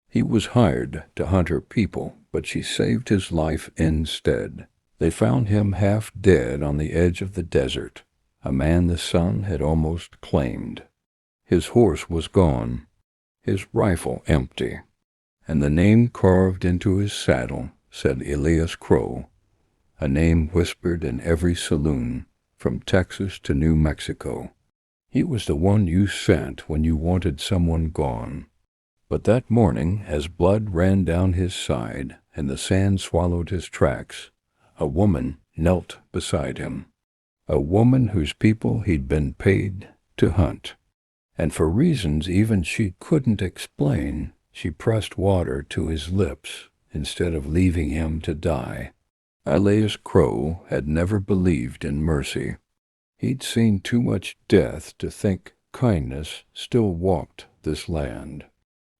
He was hired to hunt her people, but she saved his life instead. They found him half dead on the edge of the desert, a man the sun had almost claimed. His horse was gone, his rifle empty, and the name carved into his saddle said Elias Crow, a name whispered in every saloon, from Texas to New Mexico. He was the one you sent when you wanted someone gone. But that morning, as blood ran down his side and the sand swallowed his tracks, a woman knelt beside him. A woman whose people he'd been paid to hunt. And for reasons even she couldn't explain, she pressed water to his lips instead of leaving him to die. Elias Crow had never believed in mercy. He'd seen too much death to think kindness still walked this land.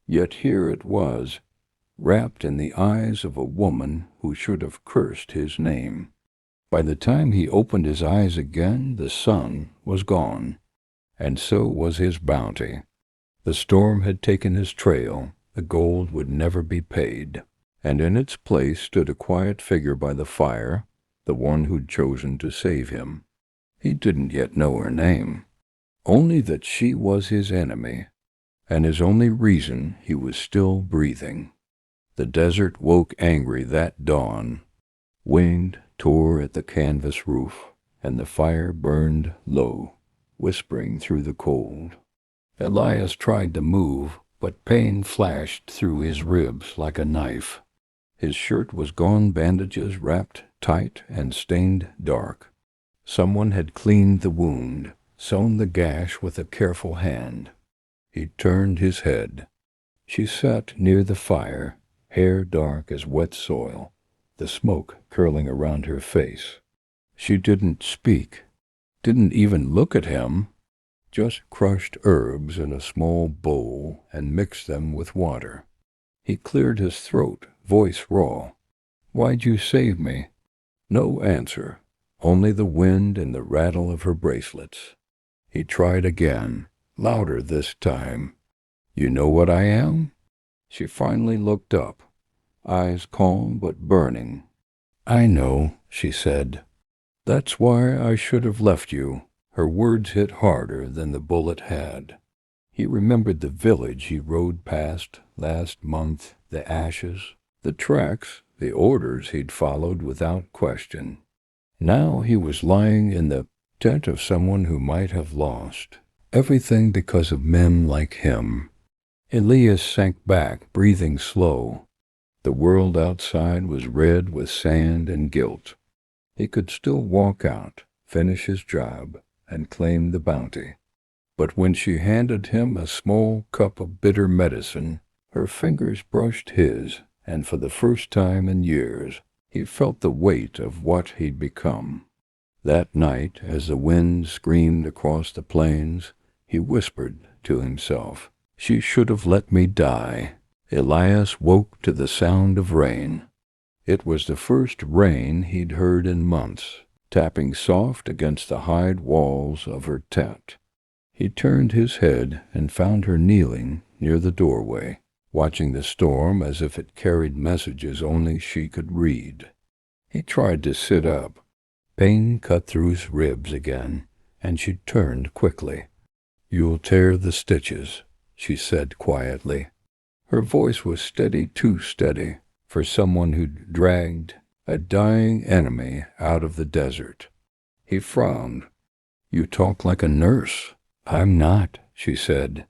Yet here it was, wrapped in the eyes of a woman who should have cursed his name. By the time he opened his eyes again, the sun was gone, and so was his bounty. The storm had taken his trail, the gold would never be paid, and in its place stood a quiet figure by the fire, the one who'd chosen to save him. He didn't yet know her name, only that she was his enemy, and his only reason he was still breathing. The desert woke angry that dawn. Wind tore at the canvas roof, and the fire burned low, whispering through the cold. Elias tried to move, but pain flashed through his ribs like a knife. His shirt was gone, bandages wrapped tight and stained dark. Someone had cleaned the wound, sewn the gash with a careful hand. He turned his head. She sat near the fire, hair dark as wet soil, the smoke curling around her face. She didn't speak, didn't even look at him, just crushed herbs in a small bowl and mixed them with water. He cleared his throat, voice raw. "Why'd you save me?" No answer, only the wind and the rattle of her bracelets. He tried again, louder this time. "You know what I am?" She finally looked up, eyes calm but burning. "I know," she said. "That's why I should have left you." Her words hit harder than the bullet had. He remembered the village he rode past last month, the ashes, the tracks, the orders he'd followed without question. Now he was lying in the tent of someone who might have lost everything because of men like him. Elias sank back, breathing slow. The world outside was red with sand and guilt. He could still walk out, finish his job, and claim the bounty. But when she handed him a small cup of bitter medicine, her fingers brushed his, and for the first time in years, he felt the weight of what he'd become. That night, as the wind screamed across the plains, he whispered to himself, "She should have let me die." Elias woke to the sound of rain. It was the first rain he'd heard in months, tapping soft against the hide walls of her tent. He turned his head and found her kneeling near the doorway, watching the storm as if it carried messages only she could read. He tried to sit up. Pain cut through his ribs again, and she turned quickly. "You'll tear the stitches," she said quietly. Her voice was steady, too steady, for someone who'd dragged a dying enemy out of the desert. He frowned. "You talk like a nurse." "I'm not," she said,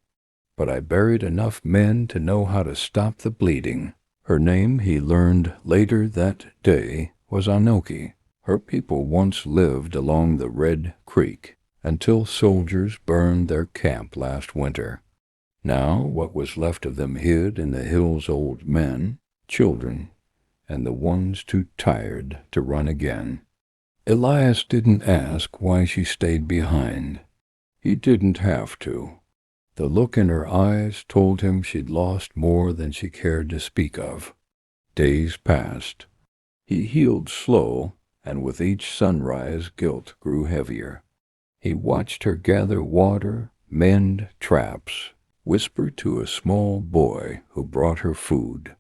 "but I buried enough men to know how to stop the bleeding." Her name, he learned later that day, was Anoki. Her people once lived along the Red Creek until soldiers burned their camp last winter. Now what was left of them hid in the hills old men, children, and the ones too tired to run again. Elias didn't ask why she stayed behind. He didn't have to. The look in her eyes told him she'd lost more than she cared to speak of. Days passed. He healed slow, and with each sunrise guilt grew heavier. He watched her gather water, mend traps, whispered to a small boy who brought her food.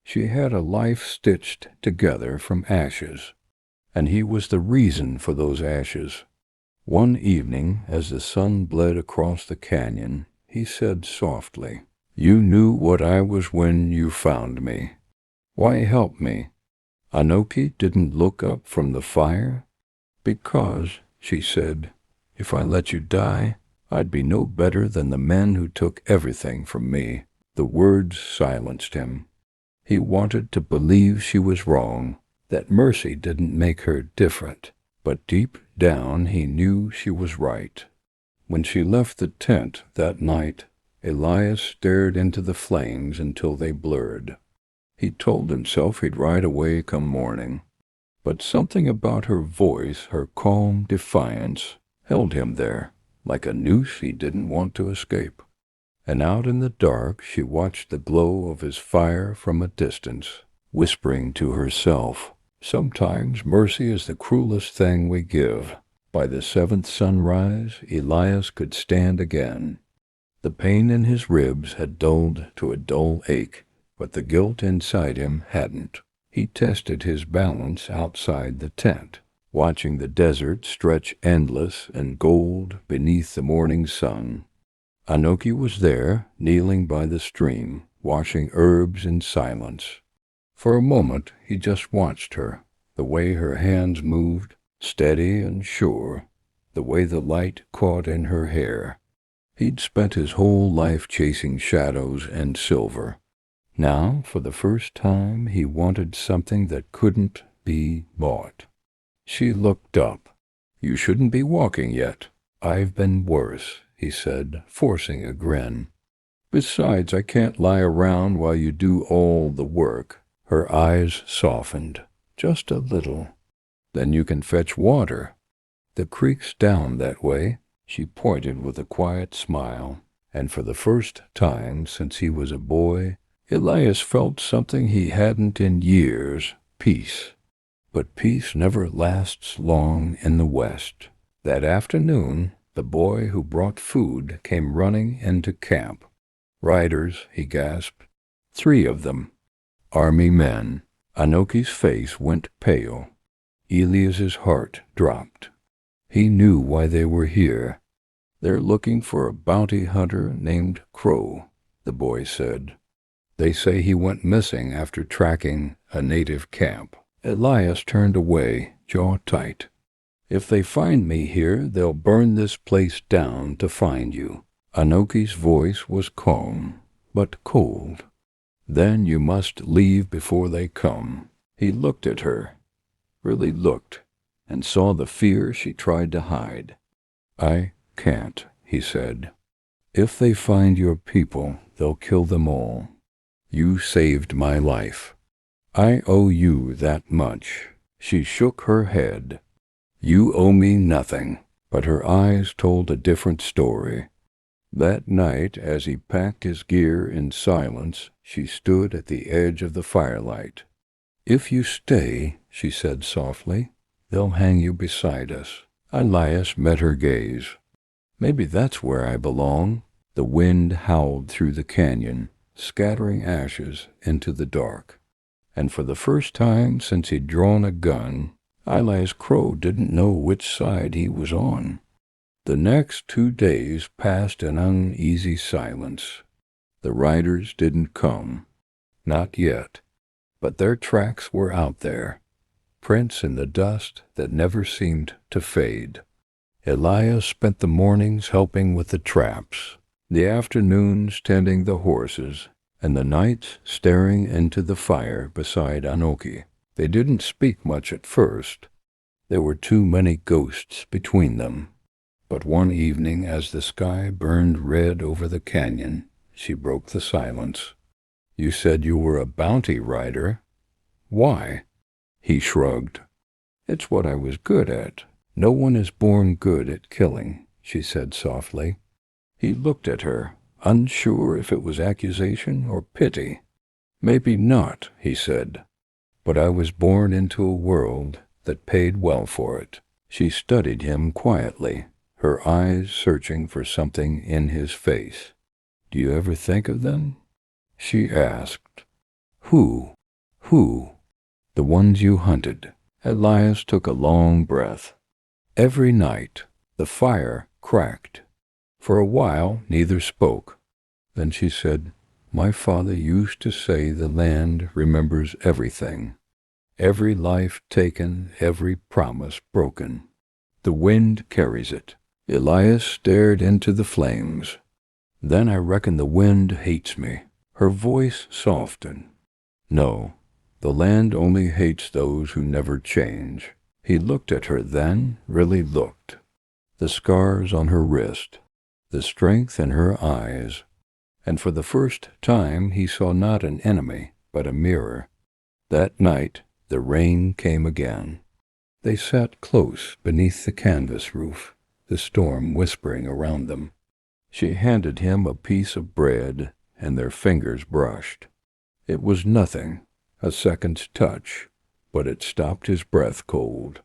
She had a life stitched together from ashes, and he was the reason for those ashes. One evening, as the sun bled across the canyon, he said softly, "You knew what I was when you found me. Why help me?" Anoki didn't look up from the fire. "Because," she said, "if I let you die, I'd be no better than the men who took everything from me." The words silenced him. He wanted to believe she was wrong, that mercy didn't make her different, but deep down he knew she was right. When she left the tent that night, Elias stared into the flames until they blurred. He told himself he'd ride away come morning, but something about her voice, her calm defiance, held him there, like a noose he didn't want to escape. And out in the dark she watched the glow of his fire from a distance, whispering to herself, "Sometimes mercy is the cruelest thing we give." By the seventh sunrise, Elias could stand again. The pain in his ribs had dulled to a dull ache, but the guilt inside him hadn't. He tested his balance outside the tent, watching the desert stretch endless and gold beneath the morning sun. Anoki was there, kneeling by the stream, washing herbs in silence. For a moment he just watched her, the way her hands moved, steady and sure, the way the light caught in her hair. He'd spent his whole life chasing shadows and silver. Now, for the first time, he wanted something that couldn't be bought. She looked up. "You shouldn't be walking yet. I've been worse," he said, forcing a grin. "Besides, I can't lie around while you do all the work." Her eyes softened, just a little. "Then you can fetch water. The creek's down that way." She pointed with a quiet smile, and for the first time since he was a boy, Elias felt something he hadn't in years, peace. But peace never lasts long in the West. That afternoon, the boy who brought food came running into camp. "Riders," he gasped. "3 of them. Army men." Anoki's face went pale. Elias's heart dropped. He knew why they were here. "They're looking for a bounty hunter named Crow," the boy said. "They say he went missing after tracking a native camp." Elias turned away, jaw tight. "If they find me here, they'll burn this place down to find you." Anoki's voice was calm, but cold. "Then you must leave before they come." He looked at her, really looked, and saw the fear she tried to hide. "I can't," he said. "If they find your people, they'll kill them all. You saved my life. I owe you that much." She shook her head. "You owe me nothing." But her eyes told a different story. That night, as he packed his gear in silence, she stood at the edge of the firelight. "If you stay," she said softly, "they'll hang you beside us." Elias met her gaze. "Maybe that's where I belong." The wind howled through the canyon, scattering ashes into the dark. And for the first time since he'd drawn a gun, Elias Crow didn't know which side he was on. The next 2 days passed in uneasy silence. The riders didn't come. Not yet. But their tracks were out there, prints in the dust that never seemed to fade. Elias spent the mornings helping with the traps, the afternoons tending the horses, and the nights staring into the fire beside Anoki. They didn't speak much at first. There were too many ghosts between them. But one evening, as the sky burned red over the canyon, she broke the silence. "You said you were a bounty rider. Why?" He shrugged. "It's what I was good at. No one is born good at killing," she said softly. He looked at her, unsure if it was accusation or pity. "Maybe not," he said. "But I was born into a world that paid well for it." She studied him quietly, her eyes searching for something in his face. Do you ever think of them?" She asked. "Who? Who?" "The ones you hunted." Elias took a long breath. Every night the fire cracked. For a while neither spoke. Then she said, "My father used to say the land remembers everything. Every life taken, every promise broken. The wind carries it." Elias stared into the flames. "Then I reckon the wind hates me." Her voice softened. "No, the land only hates those who never change." He looked at her then, really looked. The scars on her wrist, the strength in her eyes. And for the first time he saw not an enemy, but a mirror. That night the rain came again. They sat close beneath the canvas roof, the storm whispering around them. She handed him a piece of bread, and their fingers brushed. It was nothing, a second's touch, but it stopped his breath cold.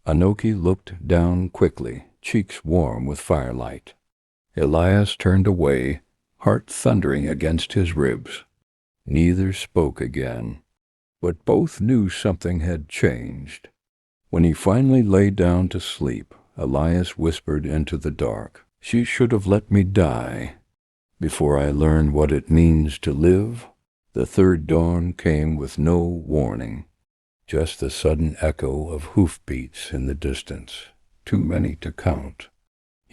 Anoki looked down quickly, cheeks warm with firelight. Elias turned away, heart thundering against his ribs. Neither spoke again, but both knew something had changed. When he finally lay down to sleep, Elias whispered into the dark, "She should have let me die before I learned what it means to live." The third dawn came with no warning, just the sudden echo of hoofbeats in the distance, too many to count.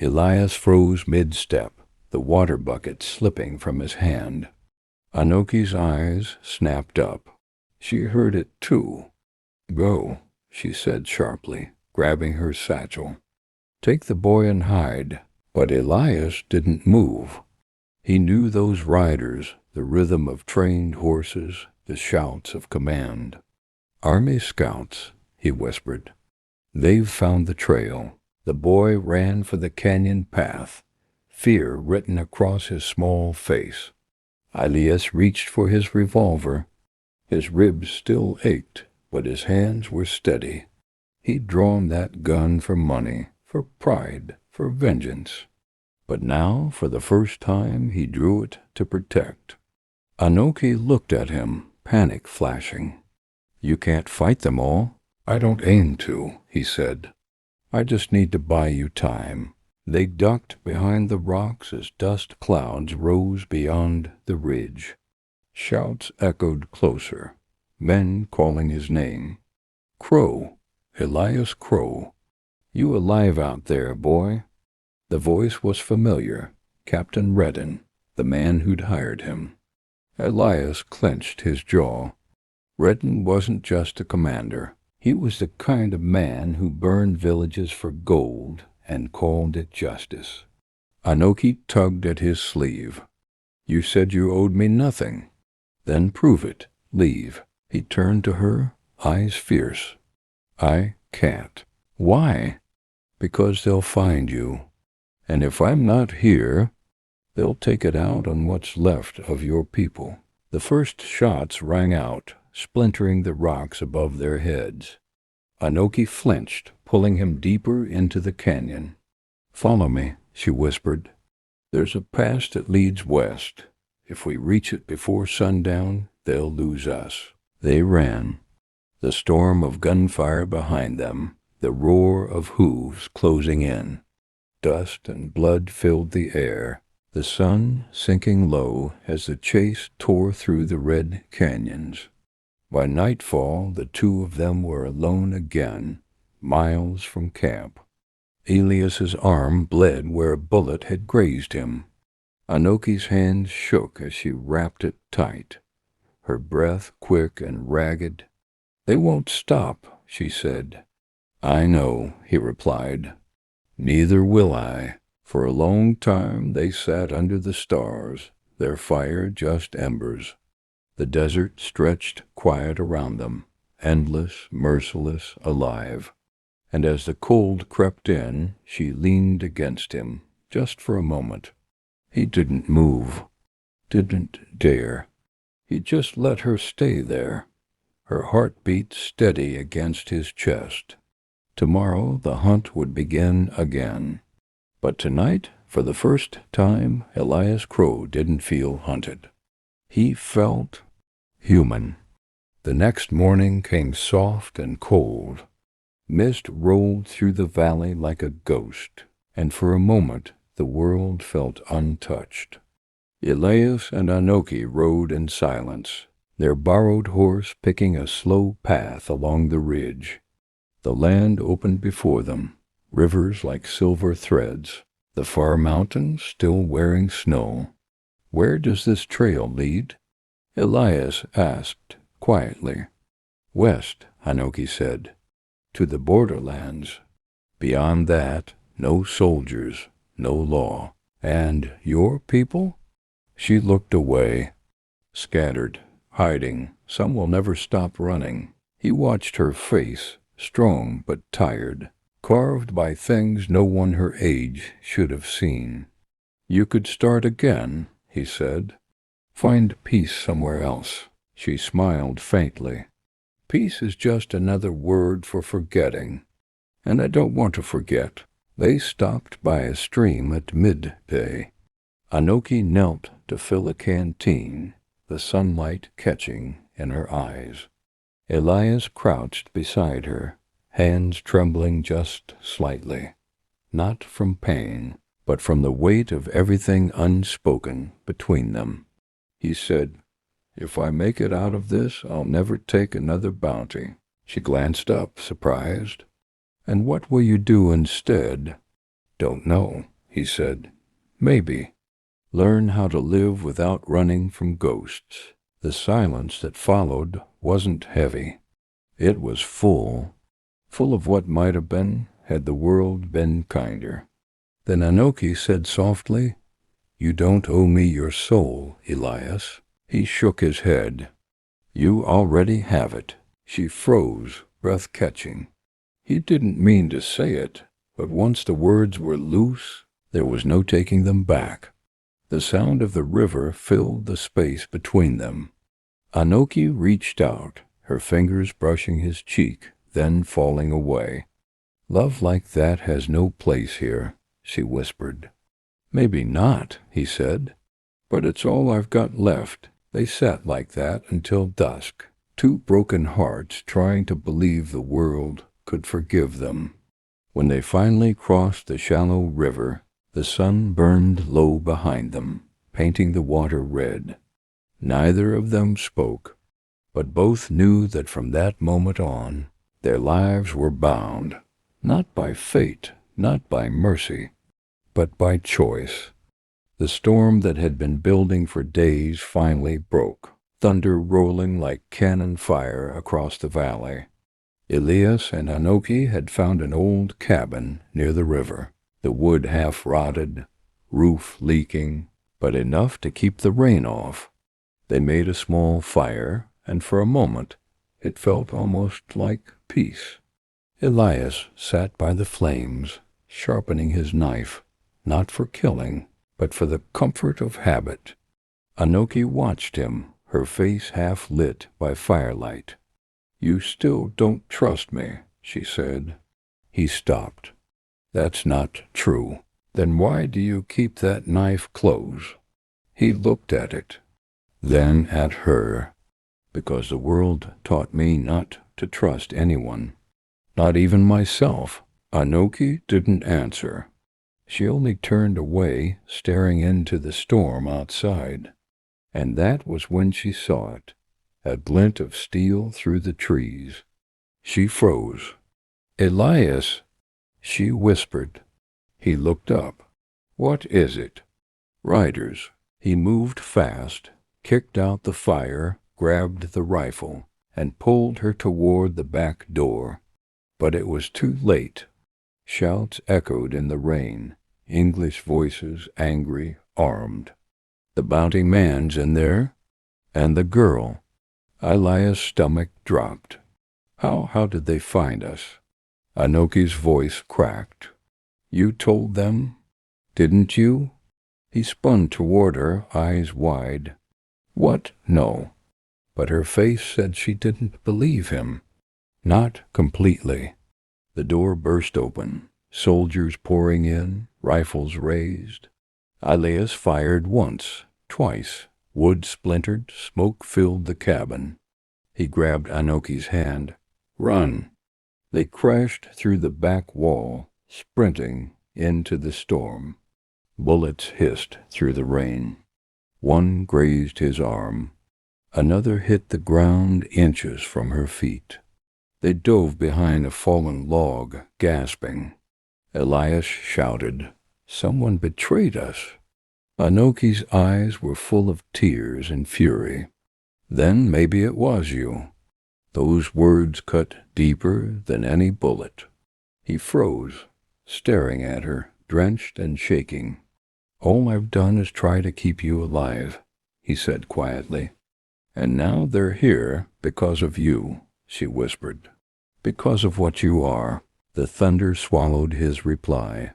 Elias froze mid-step, the water bucket slipping from his hand. Anoki's eyes snapped up. She heard it too. "Go," she said sharply, grabbing her satchel. "Take the boy and hide." But Elias didn't move. He knew those riders, the rhythm of trained horses, the shouts of command. "Army scouts," he whispered. "They've found the trail." The boy ran for the canyon path, fear written across his small face. Elias reached for his revolver. His ribs still ached, but his hands were steady. He'd drawn that gun for money, for pride, for vengeance. But now, for the first time, he drew it to protect. Anoki looked at him, panic flashing. "You can't fight them all." "I don't aim to," he said. "I just need to buy you time." They ducked behind the rocks as dust clouds rose beyond the ridge. Shouts echoed closer, men calling his name. "Crow, Elias Crow. You alive out there, boy?" The voice was familiar. Captain Redden, the man who'd hired him. Elias clenched his jaw. Redden wasn't just a commander. He was the kind of man who burned villages for gold and called it justice. Anoki tugged at his sleeve. "You said you owed me nothing." "Then prove it. Leave." He turned to her, eyes fierce. "I can't." "Why?" "Because they'll find you. And if I'm not here, they'll take it out on what's left of your people." The first shots rang out, splintering the rocks above their heads. Anoki flinched, pulling him deeper into the canyon. "Follow me," she whispered. "There's a pass that leads west. If we reach it before sundown, they'll lose us." They ran. The storm of gunfire behind them, the roar of hooves closing in. Dust and blood filled the air, the sun sinking low as the chase tore through the red canyons. By nightfall, the two of them were alone again, miles from camp. Elias's arm bled where a bullet had grazed him. Anoki's hands shook as she wrapped it tight, her breath quick and ragged. "They won't stop," she said. "I know," he replied. "Neither will I." For a long time they sat under the stars, their fire just embers. The desert stretched quiet around them, endless, merciless, alive. And as the cold crept in, she leaned against him, just for a moment. He didn't move, didn't dare. He just let her stay there, her heartbeat steady against his chest. Tomorrow the hunt would begin again. But tonight For the first time, Elias Crow didn't feel hunted. He felt human. The next morning came soft and cold. Mist rolled through the valley like a ghost, and for a moment the world felt untouched. Elias and Anoki rode in silence, their borrowed horse picking a slow path along the ridge. The land opened before them, rivers like silver threads, the far mountains still wearing snow. "Where does this trail lead?" Elias asked quietly. "West," Anoki said, "to the borderlands. Beyond that, no soldiers, no law. And your people?" She looked away. "Scattered, hiding. Some will never stop running." He watched her face, strong but tired, carved by things no one her age should have seen. "You could start again," he said. "Find peace somewhere else." She smiled faintly. "Peace is just another word for forgetting. And I don't want to forget." They stopped by a stream at midday. Anoki knelt to fill a canteen, the sunlight catching in her eyes. Elias crouched beside her, hands trembling just slightly, not from pain, but from the weight of everything unspoken between them. He said, "If I make it out of this, I'll never take another bounty." She glanced up, surprised. "And what will you do instead?" "Don't know," he said. "Maybe. Learn how to live without running from ghosts." The silence that followed wasn't heavy. It was full of what might have been had the world been kinder. Then Anoki said softly, "You don't owe me your soul, Elias." He shook his head. "You already have it." She froze, breath catching. He didn't mean to say it, but once the words were loose, there was no taking them back. The sound of the river filled the space between them. Anoki reached out, her fingers brushing his cheek, then falling away. "Love like that has no place here," she whispered. "Maybe not," he said, "but it's all I've got left." They sat like that until dusk, two broken hearts trying to believe the world could forgive them. When they finally crossed the shallow river, the sun burned low behind them, painting the water red. Neither of them spoke, but both knew that from that moment on, their lives were bound, not by fate, not by mercy, but by choice. The storm that had been building for days finally broke, thunder rolling like cannon fire across the valley. Elias and Anoki had found an old cabin near the river, the wood half rotted, roof leaking, but enough to keep the rain off. They made a small fire, and for a moment it felt almost like peace. Elias sat by the flames, sharpening his knife, not for killing, but for the comfort of habit. Anoki watched him, her face half lit by firelight. "You still don't trust me," she said. He stopped. "That's not true." "Then why do you keep that knife close?" He looked at it, then at her. "Because the world taught me not to trust anyone, not even myself." Anoki didn't answer. She only turned away, staring into the storm outside. And that was when she saw it, a glint of steel through the trees. She froze. "Elias," she whispered. He looked up. "What is it?" "Riders." He moved fast, kicked out the fire, grabbed the rifle, and pulled her toward the back door. But it was too late. Shouts echoed in the rain, English voices angry, armed. "The bounty man's in there? And the girl?" Elias' stomach dropped. How did they find us?" Anoki's voice cracked. "You told them? Didn't you?" He spun toward her, eyes wide. "What? No." But her face said she didn't believe him. Not completely. The door burst open, soldiers pouring in, rifles raised. Elias fired once, twice. Wood splintered, smoke filled the cabin. He grabbed Anoki's hand. "Run!" They crashed through the back wall, sprinting into the storm. Bullets hissed through the rain. One grazed his arm. Another hit the ground inches from her feet. They dove behind a fallen log, gasping. Elias shouted, "Someone betrayed us." Anoki's eyes were full of tears and fury. "Then maybe it was you." Those words cut deeper than any bullet. He froze, staring at her, drenched and shaking. "All I've done is try to keep you alive," he said quietly. "And now they're here because of you," she whispered. "Because of what you are." The thunder swallowed his reply.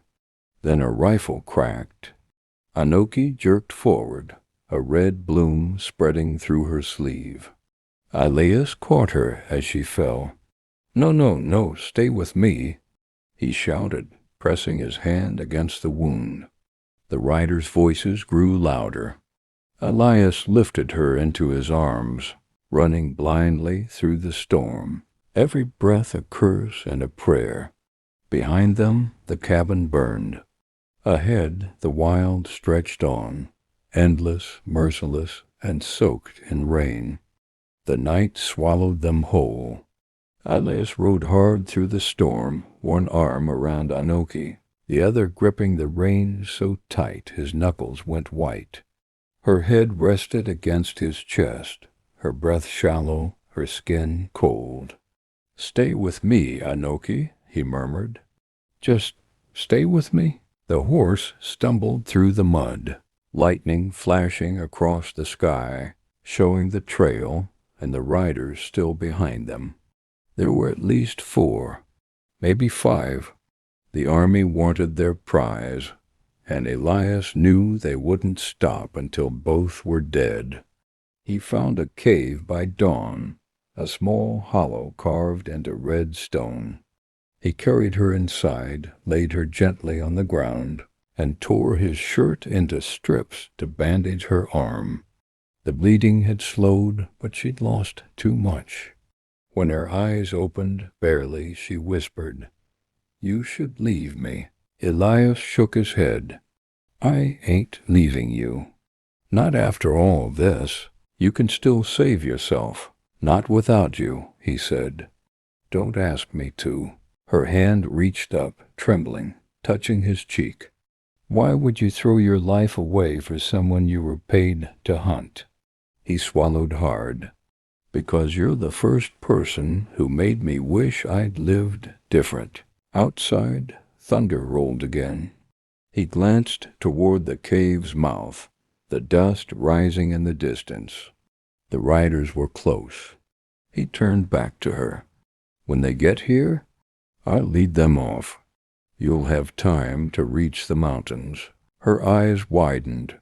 Then a rifle cracked. Anoki jerked forward, a red bloom spreading through her sleeve. Elias caught her as she fell. "No, no, no, stay with me," he shouted, pressing his hand against the wound. The riders' voices grew louder. Elias lifted her into his arms, running blindly through the storm, every breath a curse and a prayer. Behind them, the cabin burned. Ahead, the wild stretched on, endless, merciless, and soaked in rain. The night swallowed them whole. Elias rode hard through the storm, one arm around Anoki, the other gripping the reins so tight his knuckles went white. Her head rested against his chest, her breath shallow, her skin cold. "Stay with me, Anoki," he murmured. "Just stay with me." The horse stumbled through the mud, lightning flashing across the sky, showing the trail and the riders still behind them. There were at least 4, maybe 5. The army wanted their prize, and Elias knew they wouldn't stop until both were dead. He found a cave by dawn, a small hollow carved into red stone. He carried her inside, laid her gently on the ground, and tore his shirt into strips to bandage her arm. The bleeding had slowed, but she'd lost too much. When her eyes opened, barely, she whispered, "You should leave me." Elias shook his head. "I ain't leaving you. Not after all this. You can still save yourself. Not without you," he said. "Don't ask me to." Her hand reached up, trembling, touching his cheek. "Why would you throw your life away for someone you were paid to hunt?" He swallowed hard. "Because you're the first person who made me wish I'd lived different." Outside, thunder rolled again. He glanced toward the cave's mouth, the dust rising in the distance. The riders were close. He turned back to her. "When they get here, I'll lead them off. You'll have time to reach the mountains." Her eyes widened.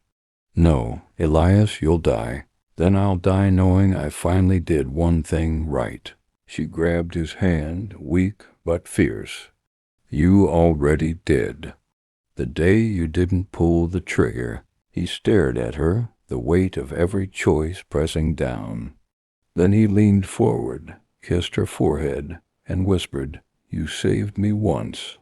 "No, Elias, you'll die. Then I'll die knowing I finally did one thing right." She grabbed his hand, weak but fierce. "You already did. The day you didn't pull the trigger." He stared at her, the weight of every choice pressing down. Then he leaned forward, kissed her forehead, and whispered, "You saved me once.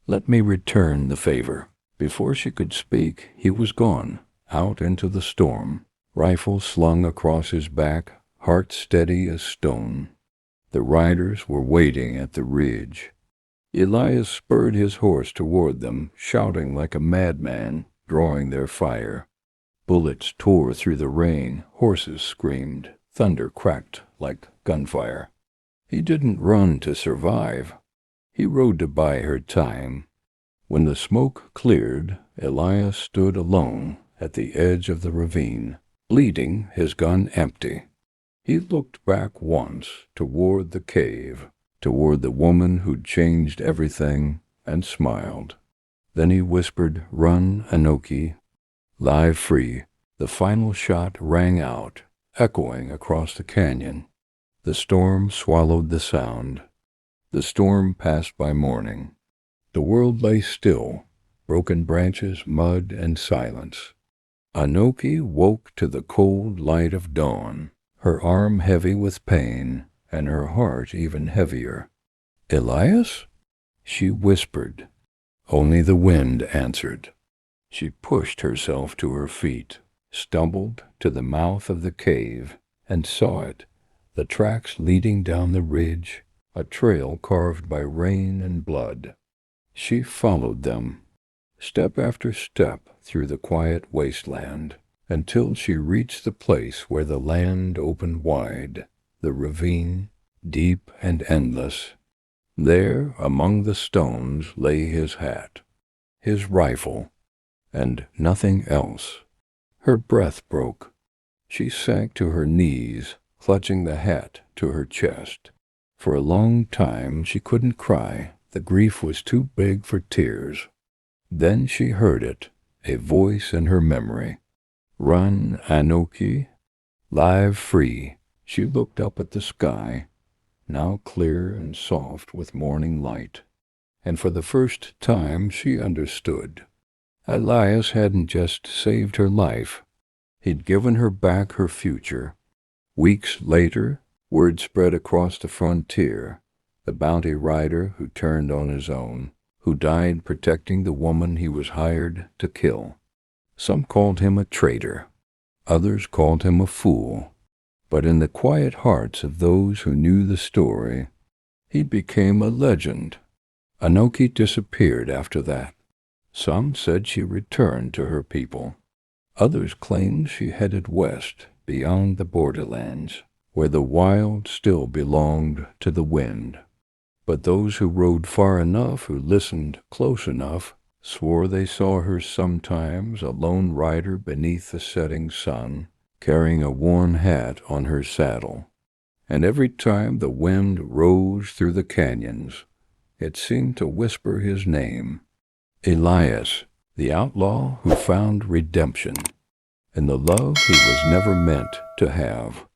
Let me return the favor." Before she could speak, he was gone, out into the storm, rifle slung across his back, heart steady as stone. The riders were waiting at the ridge. Elias spurred his horse toward them, shouting like a madman, drawing their fire. Bullets tore through the rain, horses screamed, thunder cracked like gunfire. He didn't run to survive. He rode to buy her time. When the smoke cleared, Elias stood alone at the edge of the ravine, bleeding, his gun empty. He looked back once toward the cave, toward the woman who'd changed everything, and smiled. Then he whispered, "Run, Anoki. Lie free." The final shot rang out, echoing across the canyon. The storm swallowed the sound. The storm passed by morning. The world lay still, broken branches, mud, and silence. Anoki woke to the cold light of dawn, her arm heavy with pain, and her heart even heavier. "Elias?" she whispered. Only the wind answered. She pushed herself to her feet, stumbled to the mouth of the cave, and saw it, the tracks leading down the ridge, a trail carved by rain and blood. She followed them, step after step through the quiet wasteland, until she reached the place where the land opened wide, the ravine, deep and endless. There, among the stones, lay his hat, his rifle, and nothing else. Her breath broke. She sank to her knees, clutching the hat to her chest. For a long time she couldn't cry. The grief was too big for tears. Then she heard it, a voice in her memory. "Run, Anoki. Live free." She looked up at the sky, now clear and soft with morning light, and for the first time she understood. Elias hadn't just saved her life. He'd given her back her future. Weeks later, word spread across the frontier. The bounty rider who turned on his own, who died protecting the woman he was hired to kill. Some called him a traitor. Others called him a fool. But in the quiet hearts of those who knew the story, he became a legend. Anoki disappeared after that. Some said she returned to her people. Others claimed she headed west, beyond the borderlands, where the wild still belonged to the wind. But those who rode far enough, who listened close enough, swore they saw her sometimes a lone rider beneath the setting sun, carrying a worn hat on her saddle. And every time the wind rose through the canyons, it seemed to whisper his name, Elias, the outlaw who found redemption and the love he was never meant to have.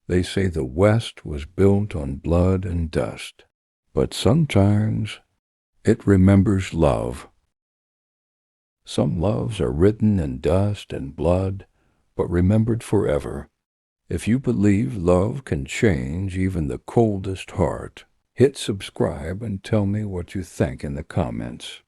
They say the West was built on blood and dust, but sometimes it remembers love. Some loves are written in dust and blood, but remembered forever. If you believe love can change even the coldest heart, hit subscribe and tell me what you think in the comments.